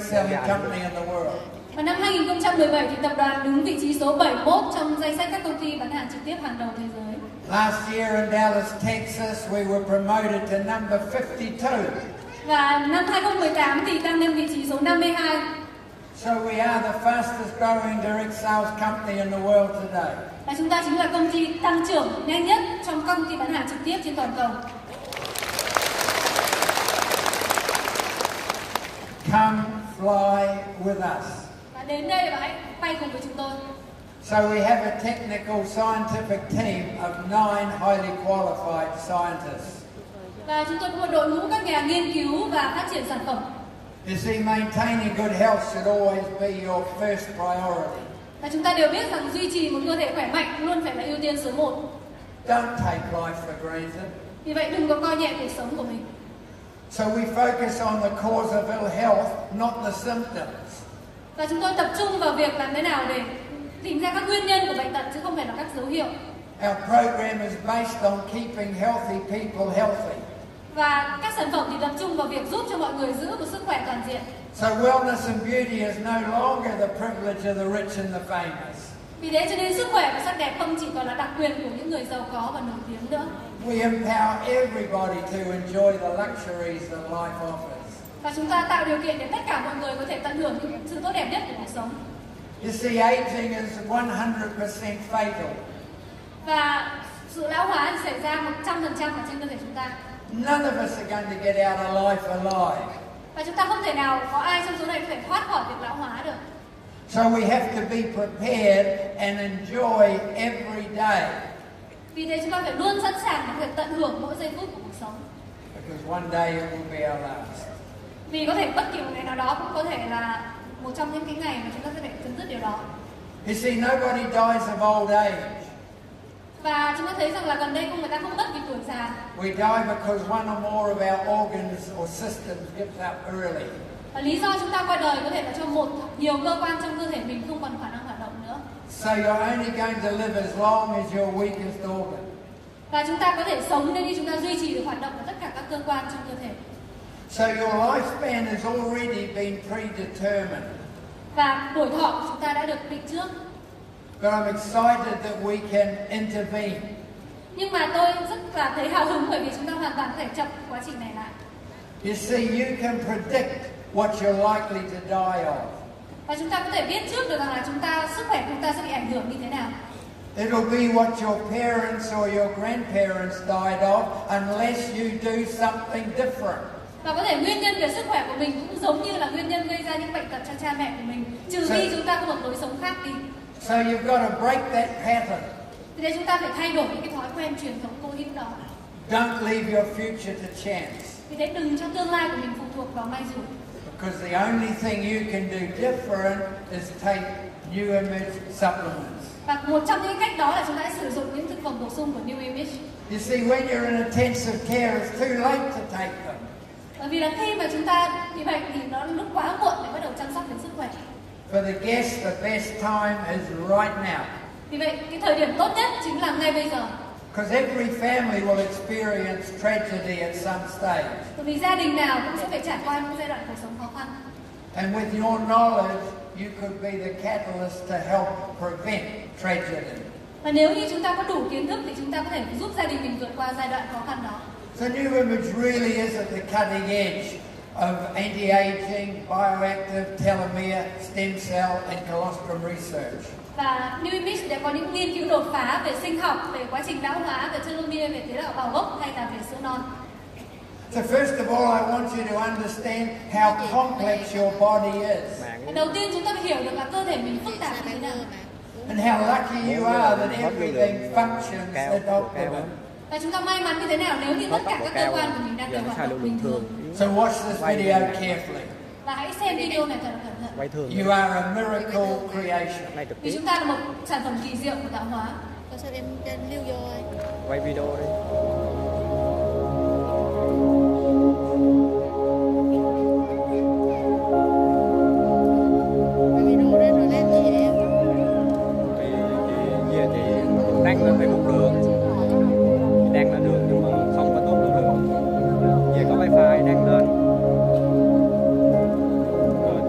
selling company in the world. Và năm 2017 thì tập đoàn đứng vị trí số 71 trong danh sách các công ty bán hàng trực tiếp hàng đầu thế giới. Last year in Dallas, Texas, we were promoted to number 52. Và năm 2018 thì tăng lên vị trí số 52. So we are the fastest growing direct sales company in the world today. Và chúng ta chính là công ty tăng trưởng nhanh nhất trong công ty bán hàng trực tiếp trên toàn cầu. Come fly with us. Và đến đây và hãy bay cùng với chúng tôi. So we have a technical scientific team of 9 highly qualified scientists. Và chúng tôi có một đội ngũ các nhà nghiên cứu và phát triển sản phẩm. You see, maintaining good health should always be your first priority. Và chúng ta đều biết rằng duy trì một cơ thể khỏe mạnh luôn phải là ưu tiên số 1. Don't take life for granted. Vì vậy đừng có coi nhẹ cuộc sống của mình. So we focus on the cause of ill health, not the symptoms. Và chúng tôi tập trung vào việc làm thế nào để tìm ra các nguyên nhân của bệnh tật chứ không phải là các dấu hiệu. Our program is based on keeping healthy people healthy. Và các sản phẩm thì tập trung vào việc giúp cho mọi người giữ một sức khỏe toàn diện. So wellness and beauty is no longer the privilege of the rich and the famous. Vì thế cho nên sức khỏe và sắc đẹp không chỉ còn là đặc quyền của những người giàu có và nổi tiếng nữa. We empower everybody to enjoy the luxuries that life offers. Và chúng ta tạo điều kiện để tất cả mọi người có thể tận hưởng những sự tốt đẹp nhất của cuộc sống. You see, aging is 100% fatal. Và sự lão hóa thì xảy ra 100% ở trên cơ thể chúng ta. None of us are going to get out of life alive. Và chúng ta không thể nào có ai trong số này có thể thoát khỏi việc lão hóa được. So we have to be prepared and enjoy every day. Vì thế chúng ta phải luôn sẵn sàng để có thể tận hưởng mỗi giây phút của cuộc sống. Because one day it will be our last. Vì có thể bất kỳ một ngày nào đó cũng có thể là một trong những cái ngày mà chúng ta sẽ phải chấm dứt điều đó. You see, nobody dies of old age. Và chúng ta thấy rằng là gần đây người ta không mất vì tuổi già. We die because one or more of our organs or systems gives up early. Và lý do chúng ta qua đời có thể là cho một nhiều cơ quan trong cơ thể mình không còn khả năng hoạt động nữa. So you're only going to live as long as your weakest organ. Và chúng ta có thể sống nếu như chúng ta duy trì được hoạt động của tất cả các cơ quan trong cơ thể. So your lifespan has already been predetermined. Và tuổi thọ của chúng ta đã được định trước. But I'm excited that we can intervene. Nhưng mà tôi rất là thấy hào hứng bởi vì chúng ta hoàn toàn có thể chậm quá trình này lại. You see, you can predict what you're likely to die of. Và chúng ta có thể biết trước được rằng là sức khỏe của chúng ta sẽ bị ảnh hưởng như thế nào. It'll be what your parents or your grandparents died of unless you do something different. Và có thể nguyên nhân về sức khỏe của mình cũng giống như là nguyên nhân gây ra những bệnh tật cho cha mẹ của mình, trừ khi chúng ta có một lối sống khác đi. So you've got to break that pattern. Vì thế chúng ta phải thay đổi những cái thói quen truyền thống cố hữu đó. Don't leave your future to chance. Vì thế đừng cho tương lai của mình phụ thuộc vào may rủi. Because the only thing you can do different is take new image supplements. Và một trong những cách đó là chúng ta sử dụng những thực phẩm bổ sung của New Image. You see, when you're in intensive care, it's too late to take them. Bởi vì là khi mà chúng ta bị bệnh thì nó lúc quá muộn để bắt đầu chăm sóc đến sức khỏe. For the guests, the best time is right now. Vì vậy, cái thời điểm tốt nhất chính là ngay bây giờ. Because every family will experience tragedy at some stage. Bởi vì gia đình nào cũng sẽ phải trải qua những giai đoạn cuộc sống khó khăn. And with your knowledge, you could be the catalyst to help prevent tragedy. Và nếu như chúng ta có đủ kiến thức thì chúng ta có thể giúp gia đình mình vượt qua giai đoạn khó khăn đó. So New Image really is at the cutting edge of anti-aging, bioactive, telomere, stem cell and colostrum research. Và New Image đã có những nghiên cứu đột phá về sinh học, về quá trình lão hóa, về telomere, về tế bào gốc hay là về sữa non. So first of all, I want you to understand how complex your body is. Đầu tiên chúng ta phải hiểu được là cơ thể mình phức tạp như thế nào. And how lucky you are that everything functions at optimum. Và chúng ta may mắn như thế nào nếu như tất cả các cơ quan của mình đang đều hoạt động bình thường. So watch this video carefully. Và hãy xem video này thật là cẩn thận. You are a miracle creation. Vì chúng ta là một sản phẩm kỳ diệu của tạo hóa. Sao em lưu vô ơi? Quay video đi. Đăng lên Facebook được, đăng lên được nhưng mà không có tốt được. Về có wifi đăng lên. Rồi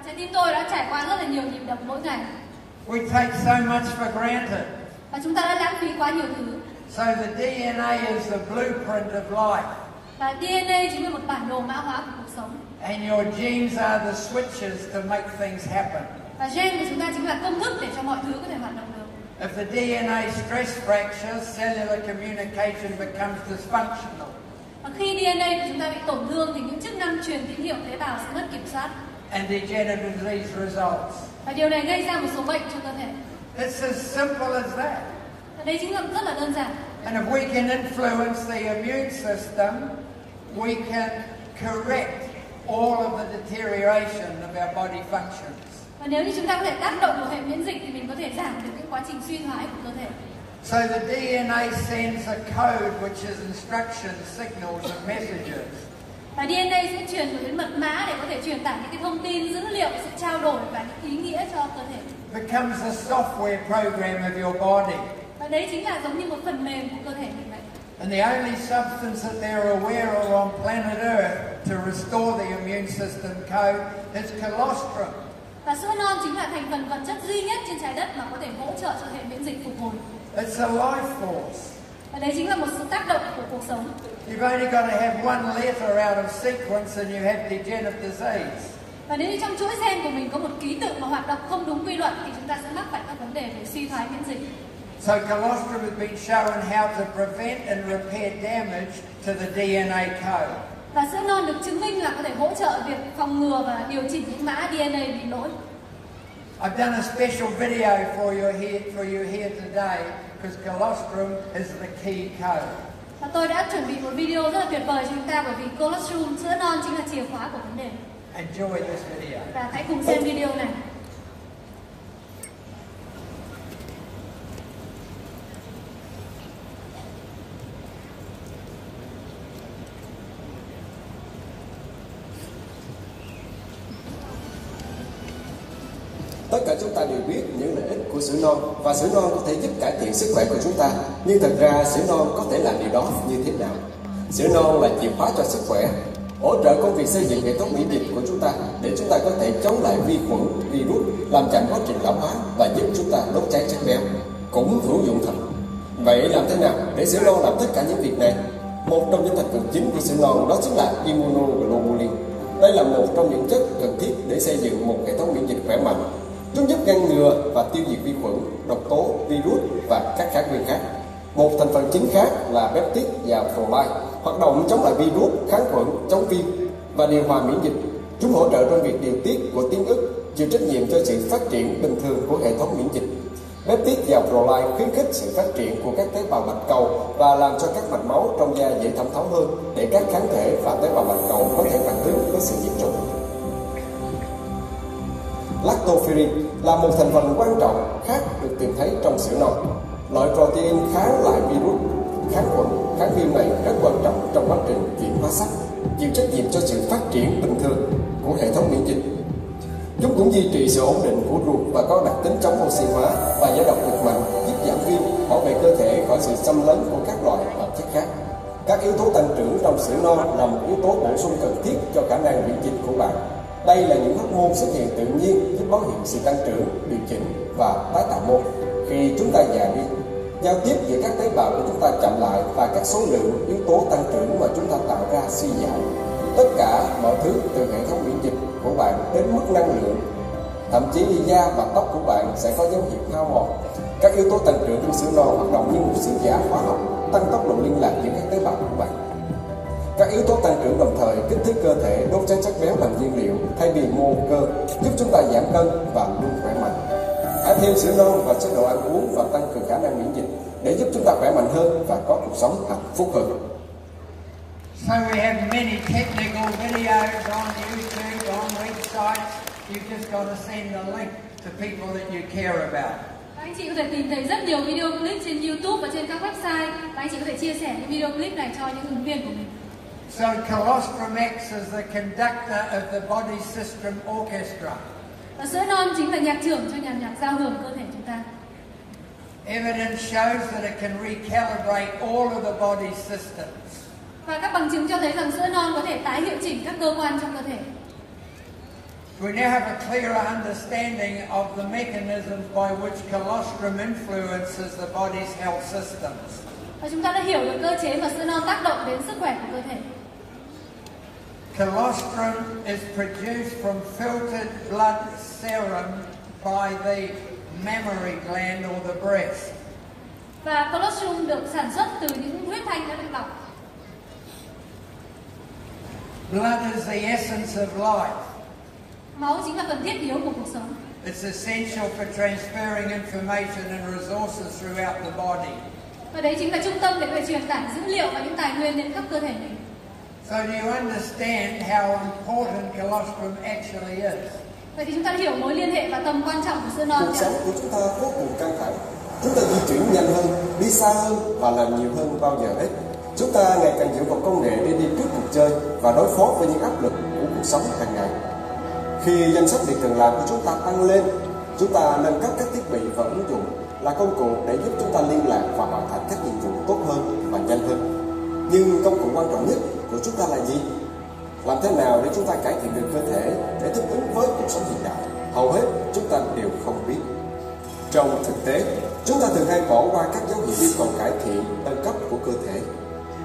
trái tim tôi đã trải qua rất là nhiều nhịp đập mỗi ngày. We take so much for granted. Và chúng ta đã lãng phí quá nhiều thứ. So the DNA is the blueprint of life. Và DNA chính là một bản đồ mã hóa của cuộc sống. And your genes are the switches to make things happen. Và gen của chúng ta chính là công thức để cho mọi thứ có thể hoạt động được. If the DNA stress fractures, cellular communication becomes dysfunctional. Và khi DNA của chúng ta bị tổn thương thì những chức năng truyền tín hiệu tế bào sẽ mất kiểm soát. And degenerative disease results. Và điều này gây ra một số bệnh cho cơ thể. It's as simple as that. Và đây chính là rất là đơn giản. And if we can influence the immune system, we can correct all of the deterioration of our body functions. Và nếu như chúng ta có thể tác động vào hệ miễn dịch thì mình có thể giảm được những quá trình suy thoái của cơ thể. So the DNA sends a code which is instructions, signals and messages. Và DNA sẽ truyền đến mật mã để có thể truyền tải những cái thông tin, dữ liệu, sự trao đổi và những ý nghĩa cho cơ thể. Becomes a software program of your body. Và đấy chính là giống như một phần mềm của cơ thể mình vậy. And the only substance that they're aware of on planet Earth to restore the immune system code is colostrum. Và sữa non chính là thành phần vật chất duy nhất trên trái đất mà có thể hỗ trợ cho hệ miễn dịch phục hồi. It's a life force. Và đấy chính là một sự tác động của cuộc sống. You've only got to have one letter out of sequence and you have degenerative disease. Và nếu như trong chuỗi gen của mình có một ký tự mà hoạt động không đúng quy luật thì chúng ta sẽ mắc phải các vấn đề về suy thoái miễn dịch. So colostrum has been shown how to prevent and repair damage to the DNA code. Và sữa non được chứng minh là có thể hỗ trợ việc phòng ngừa và điều chỉnh những mã DNA bị lỗi. I've done a special video for you here today because colostrum is the key code. Và tôi đã chuẩn bị một video rất là tuyệt vời cho chúng ta bởi vì colostrum, sữa non chính là chìa khóa của vấn đề. Enjoy this video. Và hãy cùng xem video này. Tất cả chúng ta đều biết những lợi ích của sữa non và sữa non có thể giúp cải thiện sức khỏe của chúng ta. Nhưng thật ra sữa non có thể làm điều đó như thế nào? Sữa non là chìa khóa cho sức khỏe, hỗ trợ công việc xây dựng hệ thống miễn dịch của chúng ta để chúng ta có thể chống lại vi khuẩn, virus, làm chậm quá trình lão hóa và giúp chúng ta đốt cháy chất béo. Cũng hữu dụng thật. Vậy làm thế nào để sữa non làm tất cả những việc này? Một trong những thành phần chính của sữa non đó chính là immunoglobulin. Đây là một trong những chất cần thiết để xây dựng một hệ thống miễn dịch khỏe mạnh. Chúng giúp ngăn ngừa và tiêu diệt vi khuẩn, độc tố, virus và các kháng nguyên khác. Một thành phần chính khác là peptide và proline, hoạt động chống lại virus, kháng khuẩn, chống viêm và điều hòa miễn dịch. Chúng hỗ trợ trong việc điều tiết của tuyến ức, chịu trách nhiệm cho sự phát triển bình thường của hệ thống miễn dịch. Peptide và proline khuyến khích sự phát triển của các tế bào bạch cầu và làm cho các mạch máu trong da dễ thẩm thấu hơn để các kháng thể và tế bào bạch cầu có thể phản ứng với sự diệt chủng. Lactoferrin là một thành phần quan trọng khác được tìm thấy trong sữa non. Loại protein kháng lại virus, kháng khuẩn, kháng viêm này rất quan trọng trong quá trình chuyển hóa sắt, chịu trách nhiệm cho sự phát triển bình thường của hệ thống miễn dịch. Chúng cũng duy trì sự ổn định của ruột và có đặc tính chống oxy hóa và giải độc cực mạnh, giúp giảm viêm, bảo vệ cơ thể khỏi sự xâm lấn của các loại hợp chất khác. Các yếu tố tăng trưởng trong sữa non là một yếu tố bổ sung cần thiết cho khả năng miễn dịch của bạn. Đây là những hormone xuất hiện tự nhiên giúp báo hiệu sự tăng trưởng, điều chỉnh và tái tạo mô khi chúng ta già đi. Giao tiếp giữa các tế bào của chúng ta chậm lại và các số lượng yếu tố tăng trưởng mà chúng ta tạo ra suy giảm. Tất cả mọi thứ từ hệ thống miễn dịch của bạn đến mức năng lượng, thậm chí da và tóc của bạn sẽ có dấu hiệu hao mòn. Các yếu tố tăng trưởng trong sữa non hoạt động như một sự giả hóa học, tăng tốc độ liên lạc giữa các tế bào của bạn. Các yếu tố tăng trưởng đồng thời kích thích cơ thể đốt cháy chất béo làm nhiên liệu thay vì mô cơ, giúp chúng ta giảm cân và luôn khỏe mạnh. Hãy thêm sữa non vào chế độ ăn uống và tăng cường khả năng miễn dịch để giúp chúng ta khỏe mạnh hơn và có cuộc sống hạnh phúc hơn. So we have many technical videos on YouTube, on websites. You've just got to send the link to people that you care about. Anh chị có thể tìm thấy rất nhiều video clip trên YouTube và trên các website và anh chị có thể chia sẻ những video clip này cho những ứng viên của mình. So colostrum acts as the conductor of the body system orchestra. Và sữa non chính là nhạc trưởng cho dàn nhạc giao hưởng cơ thể chúng ta. Evidence shows that it can recalibrate all of the body systems. Và các bằng chứng cho thấy rằng sữa non có thể tái hiệu chỉnh các cơ quan trong cơ thể. We now have a clearer understanding of the mechanisms by which colostrum influences the body's health systems. Và chúng ta đã hiểu được cơ chế mà sữa non tác động đến sức khỏe của cơ thể. Colostrum is produced from filtered blood serum by the mammary gland or the breast. Và colostrum được sản xuất từ những huyết thanh đã được lọc. Blood is the essence of life. Máu chính là phần thiết yếu của cuộc sống. It's essential for transferring information and resources throughout the body. Và đấy chính là trung tâm để có thể truyền tải dữ liệu và những tài nguyên đến khắp cơ thể mình. So do you understand how important colostrum actually is? Vậy thì chúng ta hiểu mối liên hệ và tầm quan trọng của sữa non. Cuộc sống của chúng ta vô cùng căng thẳng. Chúng ta di chuyển nhanh hơn, đi xa hơn và làm nhiều hơn bao giờ hết. Chúng ta ngày càng dựa vào công nghệ để đi trước cuộc chơi và đối phó với những áp lực của cuộc sống hàng ngày. Khi danh sách việc cần làm của chúng ta tăng lên, chúng ta nâng cấp các thiết bị và ứng dụng là công cụ để giúp chúng ta liên lạc và hoàn thành các nhiệm vụ tốt hơn và nhanh hơn. Nhưng công cụ quan trọng nhất của chúng ta là gì? Làm thế nào để chúng ta cải thiện được cơ thể để thích ứng với cuộc sống hiện đại? Hầu hết chúng ta đều không biết. Trong thực tế, chúng ta thường hay bỏ qua các dấu hiệu yêu cầu cải thiện, nâng cấp của cơ thể.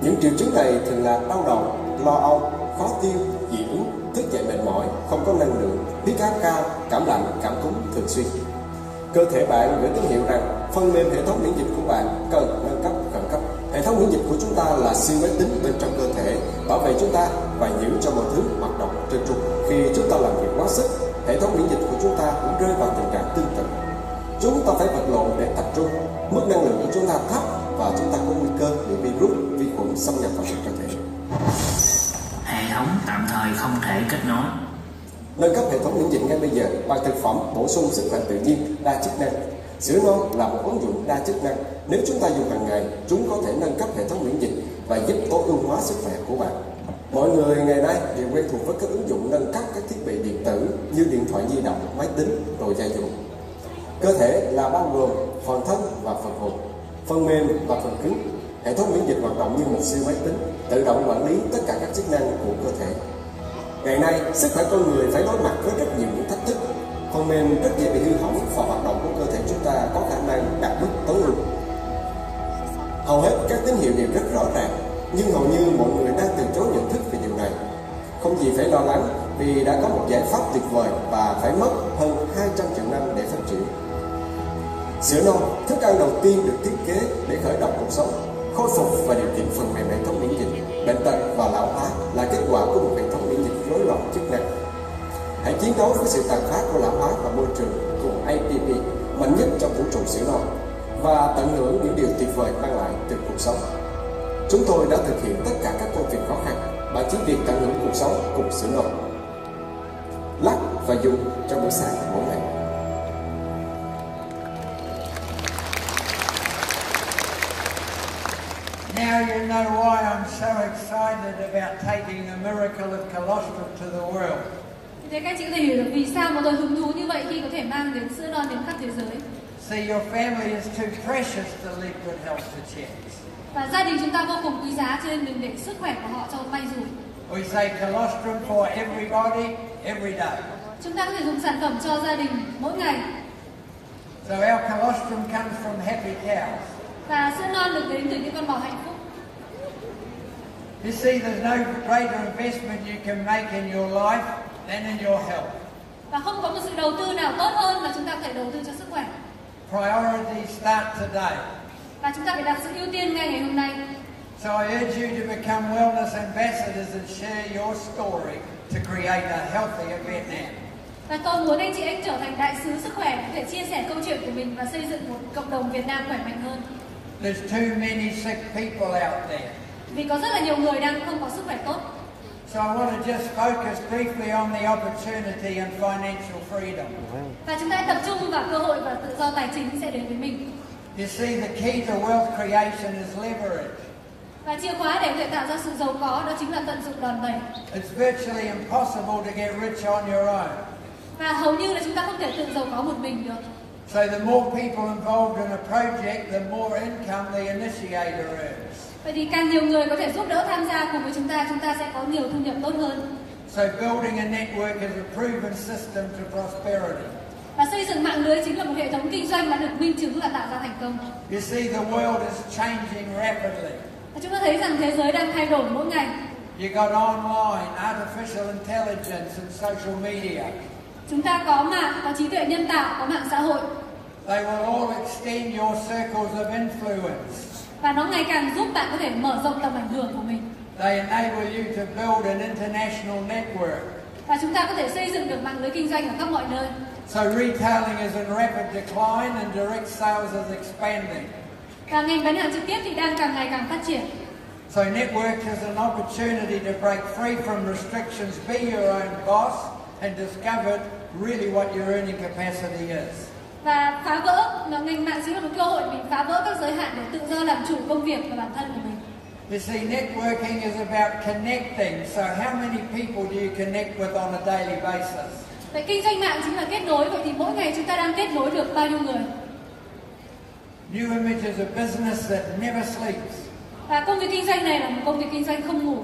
Những triệu chứng này thường là đau đầu, lo âu, khó tiêu, dị ứng, thức dậy mệt mỏi, không có năng lượng, huyết áp cao, cảm lạnh, cảm cúm thường xuyên. Cơ thể bạn gửi tín hiệu rằng phần mềm hệ thống miễn dịch của bạn cần nâng cấp khẩn cấp. Hệ thống miễn dịch của chúng ta là siêu máy tính bên trong cơ thể, bảo vệ chúng ta và giữ cho mọi thứ hoạt động trơn tru. Khi chúng ta làm việc quá sức, hệ thống miễn dịch của chúng ta cũng rơi vào tình trạng tương tự. Chúng ta phải vật lộn để tập trung. Mức năng lượng của chúng ta thấp và chúng ta có nguy cơ bị virus, vi khuẩn xâm nhập vào cơ thể. Hệ thống tạm thời không thể kết nối. Nâng cấp hệ thống miễn dịch ngay bây giờ bằng thực phẩm bổ sung sức khỏe tự nhiên đa chức năng. Sữa non là một ứng dụng đa chức năng. Nếu chúng ta dùng hàng ngày, chúng có thể nâng cấp hệ thống miễn dịch và giúp tối ưu hóa sức khỏe của bạn. Mọi người ngày nay đều quen thuộc với các ứng dụng nâng cấp các thiết bị điện tử như điện thoại di động, máy tính, đồ gia dụng. Cơ thể là bao gồm phần thân và phần hồn, phần mềm và phần cứng. Hệ thống miễn dịch hoạt động như một siêu máy tính, tự động quản lý tất cả các chức năng của cơ thể. Ngày nay, sức khỏe con người phải đối mặt với rất nhiều những thách thức. Phần mềm rất dễ bị hư hỏng và hoạt động của cơ thể chúng ta có khả năng đạt mức tối ưu. Hầu hết các tín hiệu đều rất rõ ràng, nhưng hầu như mọi người đang từ chối nhận thức về điều này. Không gì phải lo lắng vì đã có một giải pháp tuyệt vời và phải mất hơn 200 triệu năm để phát triển. Sữa non, thức ăn đầu tiên được thiết kế để khởi động cuộc sống, khôi phục và điều chỉnh phần mềm hệ thống miễn dịch. Bệnh tật và lão hóa là kết quả của một hệ thống miễn dịch rối loạn chức năng. Hãy chiến đấu với sự tàn phá của lão hóa và môi trường cùng ATP mạnh nhất trong vũ trụ sữa non và tận hưởng những điều tuyệt vời mang lại từ cuộc sống. Chúng tôi đã thực hiện tất cả các công việc khó khăn. Bạn chỉ việc tận hưởng cuộc sống cùng sữa non. Lắc và dùng trong bữa sáng mỗi ngày. Now you know why I'm so excited about taking the miracle of colostrum to the world. Thế các chị có thể hiểu được vì sao mà tôi hứng thú như vậy khi có thể mang đến sữa non đến khắp thế giới. See, your family is too precious to leave good health to chance. Và gia đình chúng ta vô cùng quý giá cho nên đừng để sức khỏe của họ cho may rủi. We say colostrum for everybody, every day. Chúng ta có thể dùng sản phẩm cho gia đình mỗi ngày. So our colostrum comes from happy cows. Và sữa non được đến từ những con bò hạnh phúc. You see, there's no greater investment you can make in your life than in your health. Và không có một sự đầu tư nào tốt hơn mà chúng ta có thể đầu tư cho sức khỏe. Priorities start today. Và chúng ta phải đặt sự ưu tiên ngay ngày hôm nay. So I urge you to become wellness ambassadors and share your story to create a healthier Vietnam. Và tôi muốn anh chị anh trở thành đại sứ sức khỏe, có thể chia sẻ câu chuyện của mình và xây dựng một cộng đồng Việt Nam khỏe mạnh hơn. There's too many sick people out there. Vì có rất là nhiều người đang không có sức khỏe tốt. So I want to just focus briefly on the opportunity and financial freedom. Và chúng ta tập trung vào cơ hội và tự do tài chính sẽ đến với mình. You see, the key to wealth creation is leverage. Và chìa khóa để có thể tạo ra sự giàu có đó chính là tận dụng đòn bẩy. It's virtually impossible to get rich on your own. Và hầu như là chúng ta không thể tự giàu có một mình được. So the more people involved in a project, the more income the initiator earns. Vậy thì càng nhiều người có thể giúp đỡ tham gia cùng với chúng ta sẽ có nhiều thu nhập tốt hơn. So building a network is a proven system to prosperity. Và xây dựng mạng lưới chính là một hệ thống kinh doanh mà được minh chứng là tạo ra thành công. You see, the world is changing rapidly. Và chúng ta thấy rằng thế giới đang thay đổi mỗi ngày. You got online, artificial intelligence and social media. Chúng ta có mạng, có trí tuệ nhân tạo, có mạng xã hội. They will all extend your circles of influence. Và nó ngày càng giúp bạn có thể mở rộng tầm ảnh hưởng của mình. They enable you to build an international network. Và chúng ta có thể xây dựng được mạng lưới kinh doanh ở khắp mọi nơi. So retailing is in rapid decline and direct sales is expanding. Và ngành bán hàng trực tiếp thì đang càng ngày càng phát triển. So network is an opportunity to break free from restrictions, be your own boss and discover really what your earning capacity is. Và phá vỡ, ngành mạng chính là một cơ hội để mình phá vỡ các giới hạn để tự do làm chủ công việc và bản thân của mình. You see, networking is about connecting. So how many people do you connect with on a daily basis? Vậy kinh doanh mạng chính là kết nối. Vậy thì mỗi ngày chúng ta đang kết nối được bao nhiêu người? New Image is a business that never sleeps. Và công việc kinh doanh này là một công việc kinh doanh không ngủ.